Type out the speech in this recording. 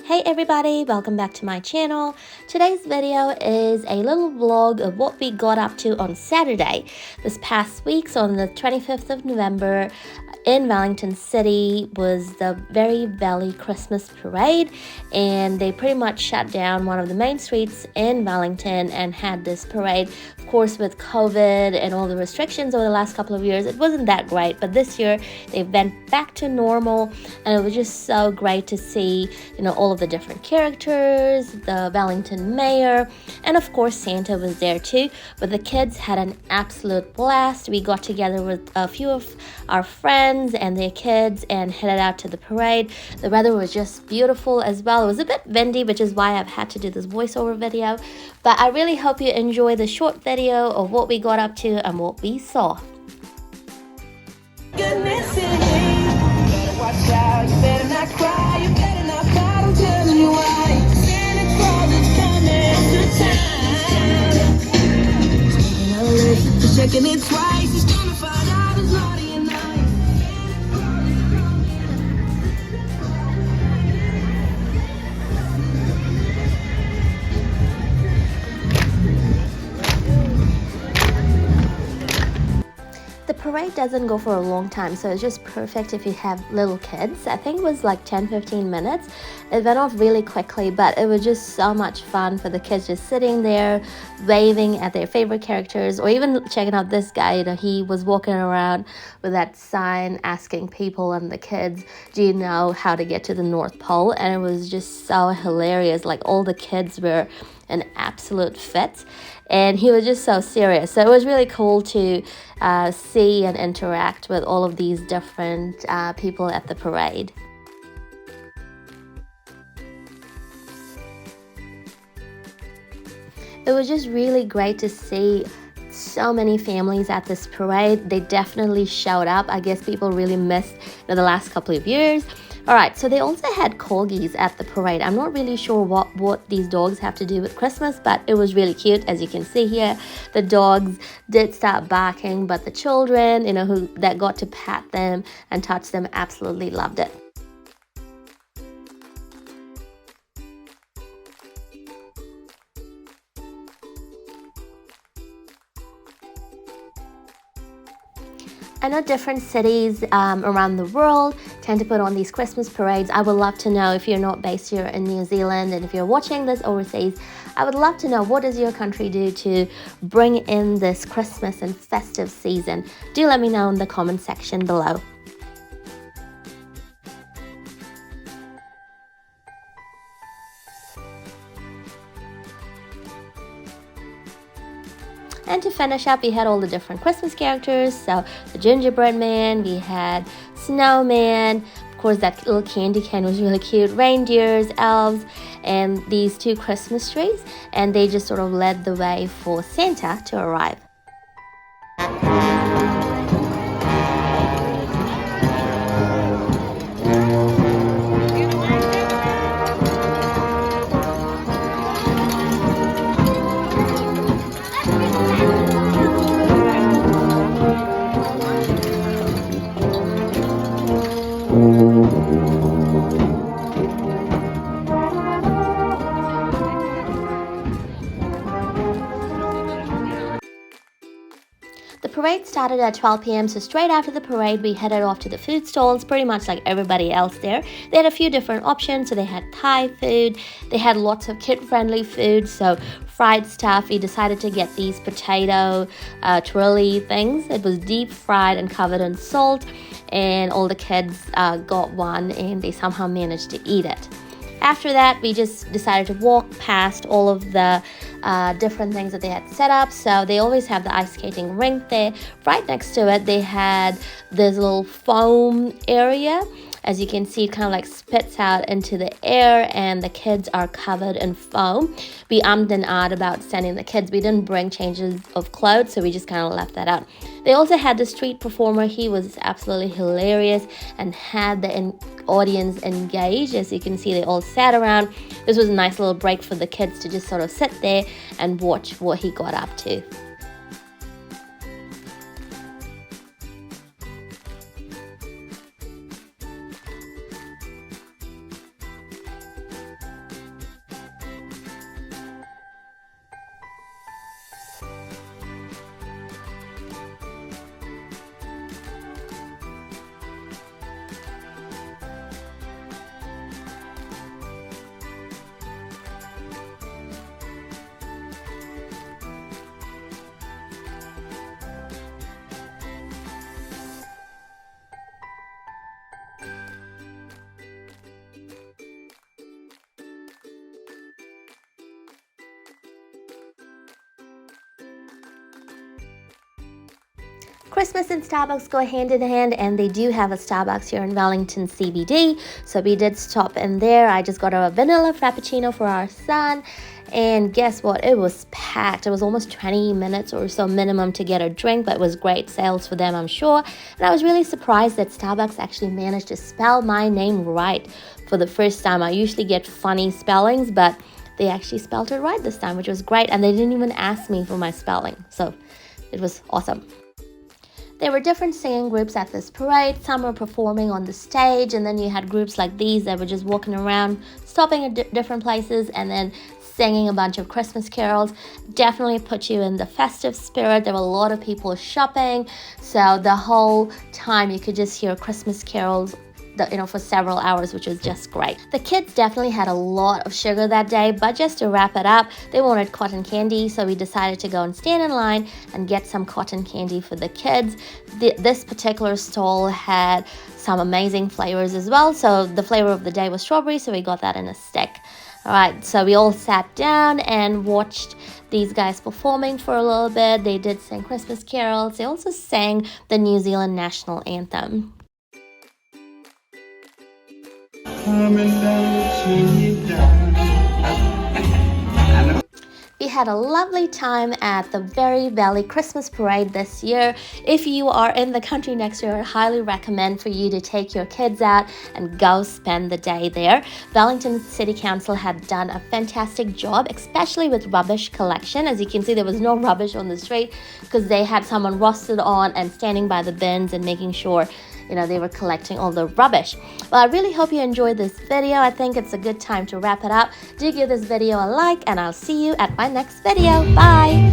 Hey everybody, welcome back to my channel. Today's video is a little vlog of what we got up to on Saturday this past week. So on the 25th of November in Wellington City was the Very Valley Christmas Parade, and they pretty much shut down one of the main streets in Wellington and had this parade. Of course, with COVID and all the restrictions over the last couple of years, it wasn't that great, but this year they went back to normal, and it was just so great to see, all of the different characters, the Wellington mayor, and of course Santa was there too. But the kids had an absolute blast. We got together with a few of our friends and their kids and headed out to the parade. The weather was just beautiful as well. It was a bit windy, which is why I've had to do this voiceover video, but I really hope you enjoy the short video of what we got up to and what we saw. Goodness sake, you better watch out, you better not cry, you better not pout, I'm telling you why. Santa Claus is coming to town. He's taking a list, he's checking it twice, he's gonna find out who's naughty and nice. The parade doesn't go for a long time, so it's just perfect if you have little kids. I think it was like 10-15 minutes. It went off really quickly, but it was just so much fun for the kids just sitting there waving at their favorite characters, or even checking out this guy. He was walking around with that sign asking people and the kids, do you know how to get to the North Pole? And it was just so hilarious. Like, all the kids were an absolute fit, and he was just so serious. So it was really cool to see and interact with all of these different people at the parade. It was just really great to see so many families at this parade. They definitely showed up. I guess people really missed the last couple of years. Alright, so they also had corgis at the parade. I'm not really sure what these dogs have to do with Christmas, but it was really cute. As you can see here, the dogs did start barking, but the children, that got to pat them and touch them absolutely loved it. I know different cities around the world tend to put on these Christmas parades. I would love to know, if you're not based here in New Zealand and if you're watching this overseas, I would love to know, what does your country do to bring in this Christmas and festive season? Do let me know in the comment section below. And to finish up, we had all the different Christmas characters. So the gingerbread man, we had snowman, of course that little candy cane was really cute, reindeers, elves, and these two Christmas trees. And they just sort of led the way for Santa to arrive. The parade started at 12 p.m. so straight after the parade we headed off to the food stalls, pretty much like everybody else there. They had a few different options. So they had Thai food, they had lots of kid-friendly food, so fried stuff. We decided to get these potato twirly things. It was deep fried and covered in salt, and all the kids got one and they somehow managed to eat it. After that, we just decided to walk past all of the different things that they had set up. So they always have the ice skating rink there. Right next to it, they had this little foam area. As you can see, it kind of like spits out into the air, and the kids are covered in foam. We ummed and ahed about sending the kids. We didn't bring changes of clothes, so we just kind of left that out. They also had the street performer. He was absolutely hilarious and had the audience engaged. As you can see, they all sat around. This was a nice little break for the kids to just sort of sit there and watch what he got up to. Christmas and Starbucks go hand in hand, and they do have a Starbucks here in Wellington CBD. So we did stop in there. I just got a vanilla frappuccino for our son. And guess what? It was packed. It was almost 20 minutes or so minimum to get a drink, but it was great sales for them, I'm sure. And I was really surprised that Starbucks actually managed to spell my name right for the first time. I usually get funny spellings, but they actually spelled it right this time, which was great. And they didn't even ask me for my spelling. So it was awesome. There were different singing groups at this parade. Some were performing on the stage, and then you had groups like these that were just walking around, stopping at different places, and then singing a bunch of Christmas carols. Definitely put you in the festive spirit. There were a lot of people shopping, so the whole time you could just hear Christmas carols for several hours, which was just great. The kids definitely had a lot of sugar that day, but just to wrap it up, they wanted cotton candy, so we decided to go and stand in line and get some cotton candy for the kids. This particular stall had some amazing flavors as well, so the flavor of the day was strawberry, so we got that in a stick. Alright, so we all sat down and watched these guys performing for a little bit. They did sing Christmas carols. They also sang the New Zealand national anthem. We had a lovely time at the Very Valley Christmas Parade this year. If you are in the country next year, I highly recommend for you to take your kids out and go spend the day there. Wellington City Council had done a fantastic job, especially with rubbish collection. As you can see, there was no rubbish on the street because they had someone rostered on and standing by the bins and making sure they were collecting all the rubbish. Well, I really hope you enjoyed this video. I think it's a good time to wrap it up. Do give this video a like, and I'll see you at my next video. Bye!